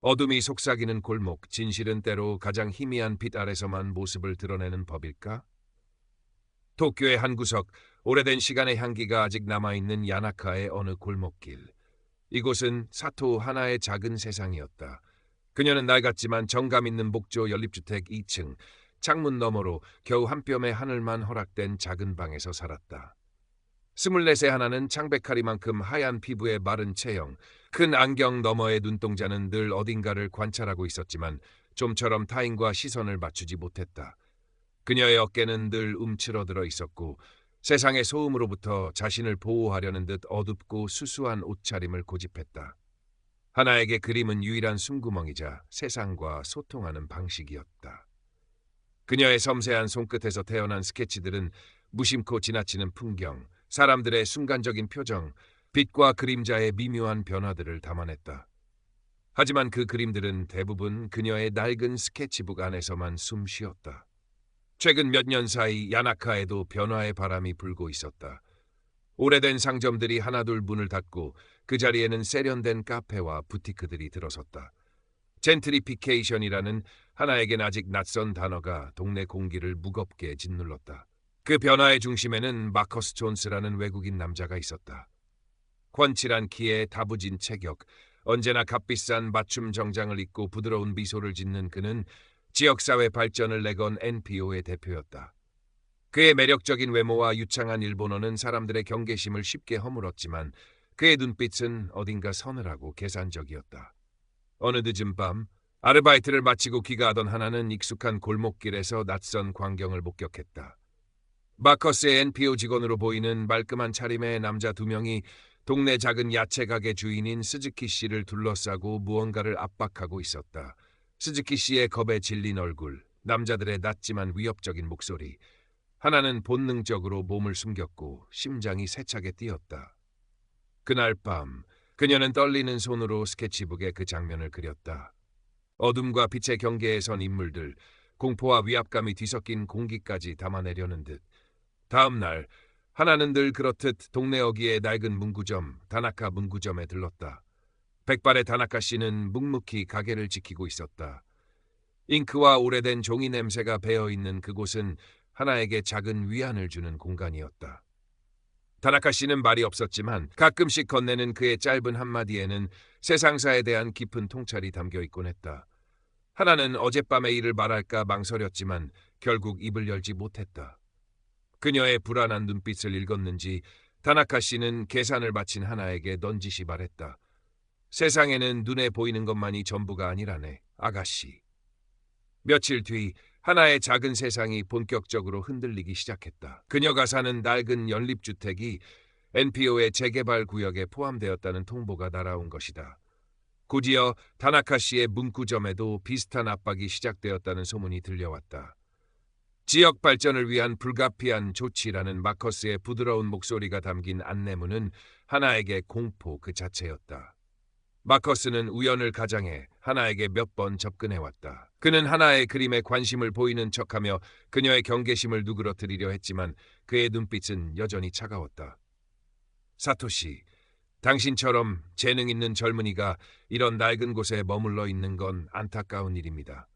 어둠이 속삭이는 골목, 진실은 때로 가장 희미한 빛 아래서만 모습을 드러내는 법일까? 도쿄의 한 구석, 오래된 시간의 향기가 아직 남아있는 야나카의 어느 골목길. 이곳은 사토 하나의 작은 세상이었다. 그녀는 낡았지만 정감 있는 목조 연립주택 2층, 창문 너머로 겨우 한 뼘의 하늘만 허락된 작은 방에서 살았다. 24세 하나는 창백하리만큼 하얀 피부의 마른 체형, 큰 안경 너머의 눈동자는 늘 어딘가를 관찰하고 있었지만 좀처럼 타인과 시선을 맞추지 못했다. 그녀의 어깨는 늘 움츠러들어 있었고 세상의 소음으로부터 자신을 보호하려는 듯 어둡고 수수한 옷차림을 고집했다. 하나에게 그림은 유일한 숨구멍이자 세상과 소통하는 방식이었다. 그녀의 섬세한 손끝에서 태어난 스케치들은 무심코 지나치는 풍경, 사람들의 순간적인 표정, 빛과 그림자의 미묘한 변화들을 담아냈다. 하지만 그 그림들은 대부분 그녀의 낡은 스케치북 안에서만 숨 쉬었다. 최근 몇 년 사이 야나카에도 변화의 바람이 불고 있었다. 오래된 상점들이 하나둘 문을 닫고 그 자리에는 세련된 카페와 부티크들이 들어섰다. 젠트리피케이션이라는 하나에겐 아직 낯선 단어가 동네 공기를 무겁게 짓눌렀다. 그 변화의 중심에는 마커스 존스라는 외국인 남자가 있었다. 훤칠한 키에 다부진 체격, 언제나 값비싼 맞춤 정장을 입고 부드러운 미소를 짓는 그는 지역사회 발전을 내건 NPO의 대표였다. 그의 매력적인 외모와 유창한 일본어는 사람들의 경계심을 쉽게 허물었지만 그의 눈빛은 어딘가 서늘하고 계산적이었다. 어느 늦은 밤, 아르바이트를 마치고 귀가하던 하나는 익숙한 골목길에서 낯선 광경을 목격했다. 마커스의 NPO 직원으로 보이는 말끔한 차림의 남자 2명이 동네 작은 야채 가게 주인인 스즈키 씨를 둘러싸고 무언가를 압박하고 있었다. 스즈키 씨의 겁에 질린 얼굴, 남자들의 낮지만 위협적인 목소리. 하나는 본능적으로 몸을 숨겼고 심장이 세차게 뛰었다. 그날 밤, 그녀는 떨리는 손으로 스케치북에 그 장면을 그렸다. 어둠과 빛의 경계에 선 인물들, 공포와 위압감이 뒤섞인 공기까지 담아내려는 듯. 다음 날, 하나는 늘 그렇듯 동네 어귀의 낡은 문구점, 다나카 문구점에 들렀다. 백발의 다나카 씨는 묵묵히 가게를 지키고 있었다. 잉크와 오래된 종이 냄새가 배어있는 그곳은 하나에게 작은 위안을 주는 공간이었다. 다나카 씨는 말이 없었지만 가끔씩 건네는 그의 짧은 한마디에는 세상사에 대한 깊은 통찰이 담겨 있곤 했다. 하나는 어젯밤의 일을 말할까 망설였지만 결국 입을 열지 못했다. 그녀의 불안한 눈빛을 읽었는지 다나카 씨는 계산을 마친 하나에게 넌지시 말했다. 세상에는 눈에 보이는 것만이 전부가 아니라네, 아가씨. 며칠 뒤 하나의 작은 세상이 본격적으로 흔들리기 시작했다. 그녀가 사는 낡은 연립주택이 NPO의 재개발 구역에 포함되었다는 통보가 날아온 것이다. 곧이어 다나카 씨의 문구점에도 비슷한 압박이 시작되었다는 소문이 들려왔다. 지역 발전을 위한 불가피한 조치라는 마커스의 부드러운 목소리가 담긴 안내문은 하나에게 공포 그 자체였다. 마커스는 우연을 가장해 하나에게 몇 번 접근해왔다. 그는 하나의 그림에 관심을 보이는 척하며 그녀의 경계심을 누그러뜨리려 했지만 그의 눈빛은 여전히 차가웠다. 사토시, 당신처럼 재능 있는 젊은이가 이런 낡은 곳에 머물러 있는 건 안타까운 일입니다.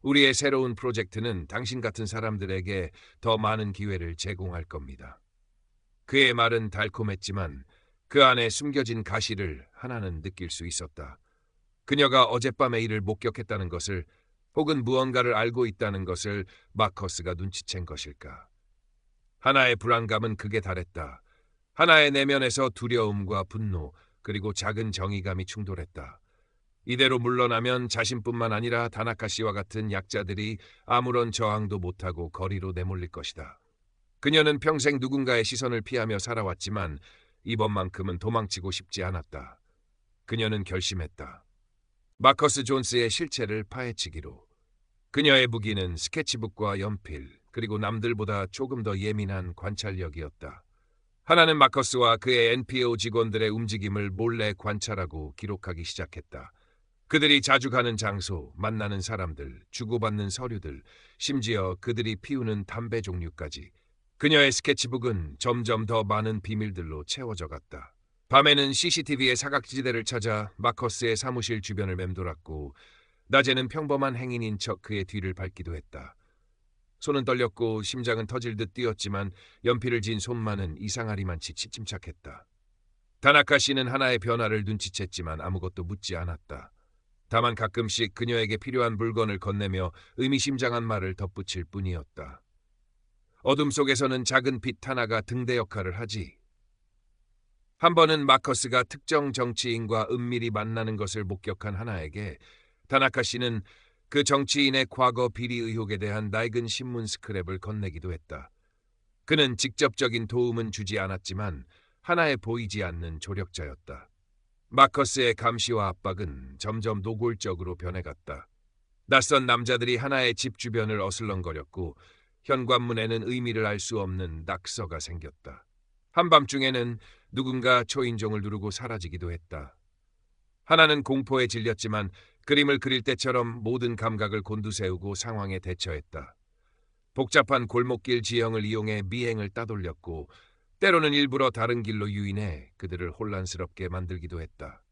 우리의 새로운 프로젝트는 당신 같은 사람들에게 더 많은 기회를 제공할 겁니다. 그의 말은 달콤했지만 그 안에 숨겨진 가시를 하나는 느낄 수 있었다. 그녀가 어젯밤의 일을 목격했다는 것을 혹은 무언가를 알고 있다는 것을 마커스가 눈치챈 것일까. 하나의 불안감은 극에 달했다. 하나의 내면에서 두려움과 분노 그리고 작은 정의감이 충돌했다. 이대로 물러나면 자신뿐만 아니라 다나카 씨와 같은 약자들이 아무런 저항도 못하고 거리로 내몰릴 것이다. 그녀는 평생 누군가의 시선을 피하며 살아왔지만 이번만큼은 도망치고 싶지 않았다. 그녀는 결심했다. 마커스 존스의 실체를 파헤치기로. 그녀의 무기는 스케치북과 연필, 그리고 남들보다 조금 더 예민한 관찰력이었다. 하나는 마커스와 그의 NPO 직원들의 움직임을 몰래 관찰하고 기록하기 시작했다. 그들이 자주 가는 장소, 만나는 사람들, 주고받는 서류들, 심지어 그들이 피우는 담배 종류까지. 그녀의 스케치북은 점점 더 많은 비밀들로 채워져 갔다. 밤에는 CCTV의 사각지대를 찾아 마커스의 사무실 주변을 맴돌았고 낮에는 평범한 행인인 척 그의 뒤를 밟기도 했다. 손은 떨렸고 심장은 터질 듯 뛰었지만 연필을 쥔 손만은 이상하리만치 침착했다. 다나카 씨는 하나의 변화를 눈치챘지만 아무것도 묻지 않았다. 다만 가끔씩 그녀에게 필요한 물건을 건네며 의미심장한 말을 덧붙일 뿐이었다. 어둠 속에서는 작은 빛 하나가 등대 역할을 하지. 한 번은 마커스가 특정 정치인과 은밀히 만나는 것을 목격한 하나에게 다나카 씨는 그 정치인의 과거 비리 의혹에 대한 낡은 신문 스크랩을 건네기도 했다. 그는 직접적인 도움은 주지 않았지만 하나에 보이지 않는 조력자였다. 마커스의 감시와 압박은 점점 노골적으로 변해갔다. 낯선 남자들이 하나의 집 주변을 어슬렁거렸고 현관문에는 의미를 알 수 없는 낙서가 생겼다. 한밤중에는 누군가 초인종을 누르고 사라지기도 했다. 하나는 공포에 질렸지만 그림을 그릴 때처럼 모든 감각을 곤두세우고 상황에 대처했다. 복잡한 골목길 지형을 이용해 미행을 따돌렸고 때로는 일부러 다른 길로 유인해 그들을 혼란스럽게 만들기도 했다.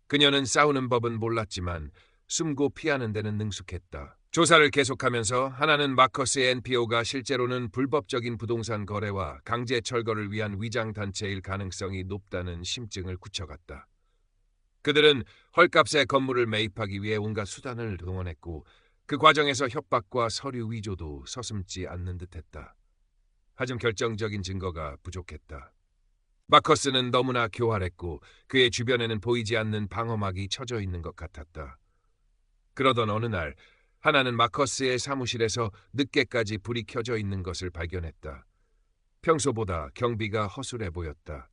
그녀는 싸우는 법은 몰랐지만 숨고 피하는 데는 능숙했다. 조사를 계속하면서 하나는 마커스의 NPO가 실제로는 불법적인 부동산 거래와 강제 철거를 위한 위장단체일 가능성이 높다는 심증을 굳혀갔다. 그들은 헐값에 건물을 매입하기 위해 온갖 수단을 동원했고 그 과정에서 협박과 서류 위조도 서슴지 않는 듯했다. 하지만 결정적인 증거가 부족했다. 마커스는 너무나 교활했고 그의 주변에는 보이지 않는 방어막이 쳐져 있는 것 같았다. 그러던 어느 날 하나는 마커스의 사무실에서 늦게까지 불이 켜져 있는 것을 발견했다. 평소보다 경비가 허술해 보였다.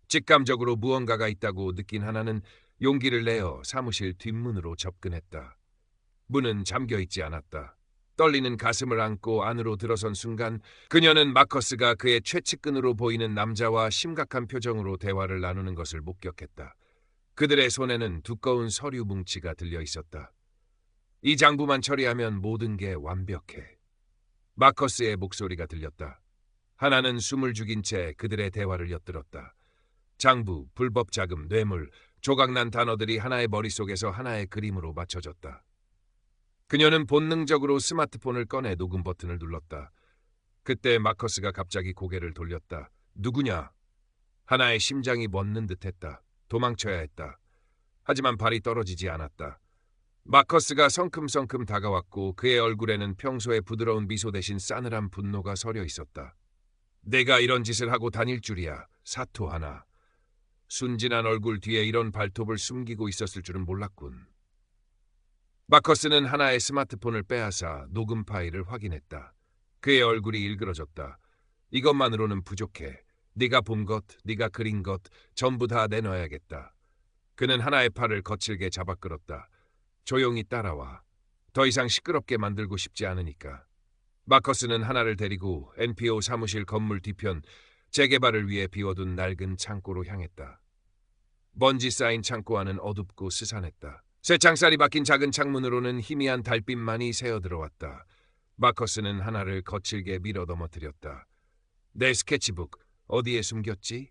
직감적으로 무언가가 있다고 느낀 하나는 용기를 내어 사무실 뒷문으로 접근했다. 문은 잠겨 있지 않았다. 떨리는 가슴을 안고 안으로 들어선 순간 그녀는 마커스가 그의 최측근으로 보이는 남자와 심각한 표정으로 대화를 나누는 것을 목격했다. 그들의 손에는 두꺼운 서류 뭉치가 들려 있었다. 이 장부만 처리하면 모든 게 완벽해. 마커스의 목소리가 들렸다. 하나는 숨을 죽인 채 그들의 대화를 엿들었다. 장부, 불법 자금, 뇌물, 조각난 단어들이 하나의 머릿속에서 하나의 그림으로 맞춰졌다. 그녀는 본능적으로 스마트폰을 꺼내 녹음 버튼을 눌렀다. 그때 마커스가 갑자기 고개를 돌렸다. 누구냐? 하나의 심장이 멎는 듯했다. 도망쳐야 했다. 하지만 발이 떨어지지 않았다. 마커스가 성큼성큼 다가왔고 그의 얼굴에는 평소의 부드러운 미소 대신 싸늘한 분노가 서려 있었다. 내가 이런 짓을 하고 다닐 줄이야. 사토 하나. 순진한 얼굴 뒤에 이런 발톱을 숨기고 있었을 줄은 몰랐군. 마커스는 하나의 스마트폰을 빼앗아 녹음 파일을 확인했다. 그의 얼굴이 일그러졌다. 이것만으로는 부족해. 네가 본 것, 네가 그린 것 전부 다 내놔야겠다. 그는 하나의 팔을 거칠게 잡아 끌었다. 조용히 따라와. 더 이상 시끄럽게 만들고 싶지 않으니까. 마커스는 하나를 데리고 NPO 사무실 건물 뒤편 재개발을 위해 비워둔 낡은 창고로 향했다. 먼지 쌓인 창고 안은 어둡고 스산했다. 새 창살이 박힌 작은 창문으로는 희미한 달빛만이 새어 들어왔다. 마커스는 하나를 거칠게 밀어 넘어뜨렸다. 내 스케치북 어디에 숨겼지?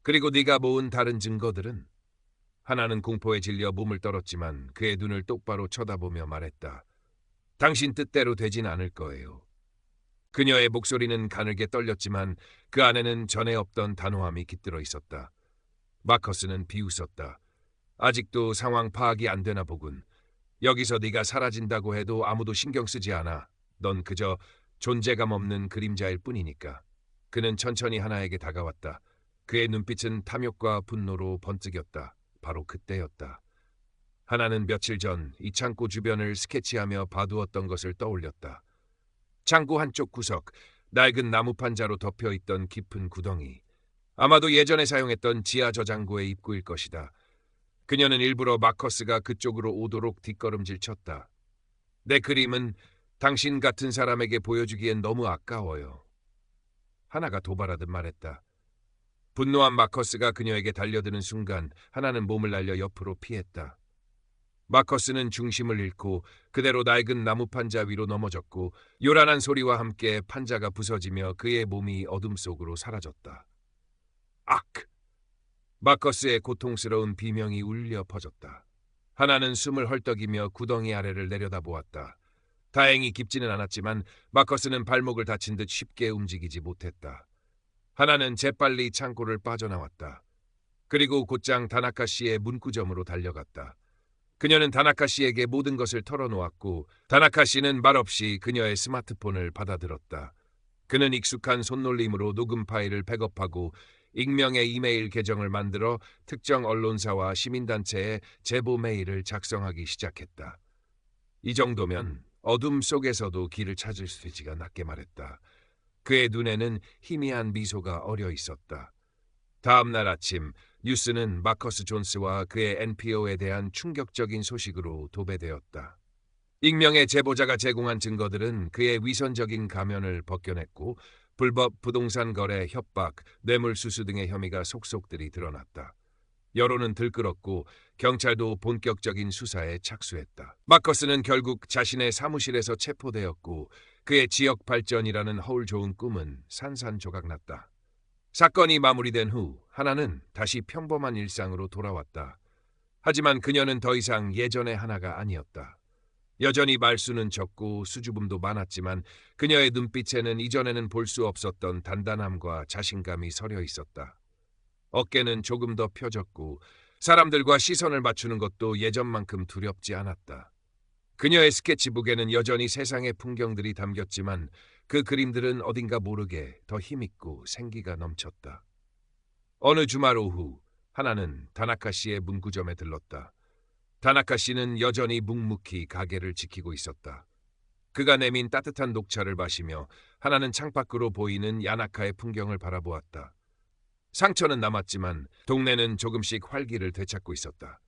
그리고 네가 모은 다른 증거들은? 하나는 공포에 질려 몸을 떨었지만 그의 눈을 똑바로 쳐다보며 말했다. 당신 뜻대로 되진 않을 거예요. 그녀의 목소리는 가늘게 떨렸지만 그 안에는 전에 없던 단호함이 깃들어 있었다. 마커스는 비웃었다. 아직도 상황 파악이 안 되나 보군. 여기서 네가 사라진다고 해도 아무도 신경 쓰지 않아. 넌 그저 존재감 없는 그림자일 뿐이니까. 그는 천천히 하나에게 다가왔다. 그의 눈빛은 탐욕과 분노로 번뜩였다. 바로 그때였다. 하나는 며칠 전 이 창고 주변을 스케치하며 봐두었던 것을 떠올렸다. 창고 한쪽 구석, 낡은 나무 판자로 덮여있던 깊은 구덩이. 아마도 예전에 사용했던 지하 저장고의 입구일 것이다. 그녀는 일부러 마커스가 그쪽으로 오도록 뒷걸음질 쳤다. 내 그림은 당신 같은 사람에게 보여주기엔 너무 아까워요. 하나가 도발하듯 말했다. 분노한 마커스가 그녀에게 달려드는 순간 하나는 몸을 날려 옆으로 피했다. 마커스는 중심을 잃고 그대로 낡은 나무 판자 위로 넘어졌고 요란한 소리와 함께 판자가 부서지며 그의 몸이 어둠 속으로 사라졌다. 악! 마커스의 고통스러운 비명이 울려 퍼졌다. 하나는 숨을 헐떡이며 구덩이 아래를 내려다보았다. 다행히 깊지는 않았지만 마커스는 발목을 다친 듯 쉽게 움직이지 못했다. 하나는 재빨리 창고를 빠져나왔다. 그리고 곧장 다나카 씨의 문구점으로 달려갔다. 그녀는 다나카 씨에게 모든 것을 털어놓았고 다나카 씨는 말없이 그녀의 스마트폰을 받아들었다. 그는 익숙한 손놀림으로 녹음 파일을 백업하고 익명의 이메일 계정을 만들어 특정 언론사와 시민단체에 제보 메일을 작성하기 시작했다. 이 정도면 어둠 속에서도 길을 찾을 수 있지가 낮게 말했다. 그의 눈에는 희미한 미소가 어려 있었다. 다음 날 아침 뉴스는 마커스 존스와 그의 NPO에 대한 충격적인 소식으로 도배되었다. 익명의 제보자가 제공한 증거들은 그의 위선적인 가면을 벗겨냈고 불법 부동산 거래, 협박, 뇌물수수 등의 혐의가 속속들이 드러났다. 여론은 들끓었고 경찰도 본격적인 수사에 착수했다. 마커스는 결국 자신의 사무실에서 체포되었고 그의 지역 발전이라는 허울 좋은 꿈은 산산조각났다. 사건이 마무리된 후 하나는 다시 평범한 일상으로 돌아왔다. 하지만 그녀는 더 이상 예전의 하나가 아니었다. 여전히 말수는 적고 수줍음도 많았지만 그녀의 눈빛에는 이전에는 볼 수 없었던 단단함과 자신감이 서려 있었다. 어깨는 조금 더 펴졌고 사람들과 시선을 맞추는 것도 예전만큼 두렵지 않았다. 그녀의 스케치북에는 여전히 세상의 풍경들이 담겼지만 그 그림들은 어딘가 모르게 더 힘있고 생기가 넘쳤다. 어느 주말 오후 하나는 다나카 씨의 문구점에 들렀다. 다나카 씨는 여전히 묵묵히 가게를 지키고 있었다. 그가 내민 따뜻한 녹차를 마시며 하나는 창밖으로 보이는 야나카의 풍경을 바라보았다. 상처는 남았지만 동네는 조금씩 활기를 되찾고 있었다.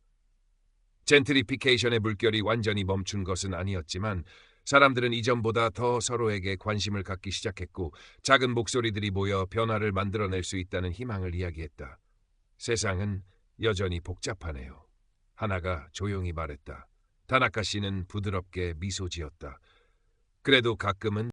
젠트리피케이션의 물결이 완전히 멈춘 것은 아니었지만 사람들은 이전보다 더 서로에게 관심을 갖기 시작했고 작은 목소리들이 모여 변화를 만들어낼 수 있다는 희망을 이야기했다. 세상은 여전히 복잡하네요. 하나가 조용히 말했다. 다나카 씨는 부드럽게 미소 지었다. 그래도 가끔은